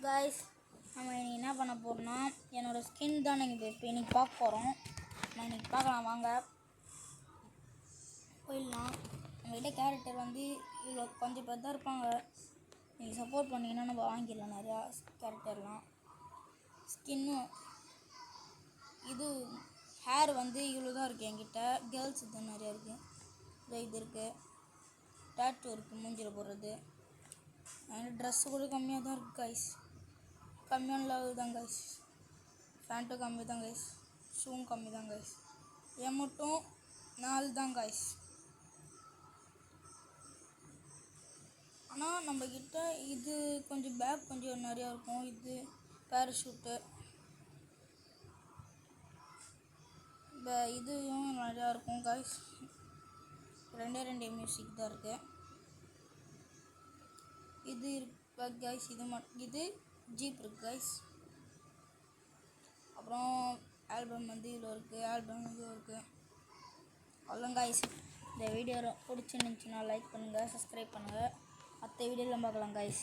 Guys, நம்ம இன்னைக்கு என்ன பண்ண போகிறோம்னா என்னோடய ஸ்கின் தான் நீங்கள் இப்போ இன்னைக்கு பார்க்க போகிறோம். நான் இன்னைக்கு பார்க்கலாம் வாங்க போயிடலாம். நம்மகிட்ட கேரக்டர் வந்து இவ்வளோ கொஞ்சம் பேர் தான் இருப்பாங்க. நீங்கள் சப்போர்ட் பண்ணிங்கன்னா நம்ம வாங்கிடலாம் நிறையா கேரக்டர்லாம். ஸ்கின்னும் இது ஹேர் வந்து இவ்வளோ தான் இருக்குது என்கிட்ட. கேர்ள்ஸ் இது நிறையா இருக்குது. இது இருக்குது, டேட்டூ இருக்குது மூஞ்சில் போடுறது. ட்ரெஸ்ஸு கூட கம்மியாக தான் இருக்குது கைஸ். கம்மியான லெவல் தான் கைஸ். பேண்ட்டும் கம்மி தான் கைஸ். ஷூவும் கம்மி தான் கைஸ். ஏன் மட்டும் 4 தான் கைஸ். ஆனால் நம்மக்கிட்ட இது கொஞ்சம் பேக் கொஞ்சம் நிறையா இருக்கும். இது பேராஷூட்டு இதுவும் நிறையா இருக்கும் கைஸ். ரெண்டே மியூசிக் தான் இருக்குது. இது இருக்கு கைஸ். இது ஜீப் இருக்குது கைஸ். அப்புறம் ஆல்பம் வந்து இதில் இருக்குது. ஆல்பம் இதுவும் இருக்குது. அவ்வளோதான் கைஸ். இந்த வீடியோ பிடிச்சிருந்துச்சுன்னா லைக் பண்ணுங்கள், சப்ஸ்கிரைப் பண்ணுங்கள். மற்ற வீடியோலாம் பார்க்கலாம் கைஸ்.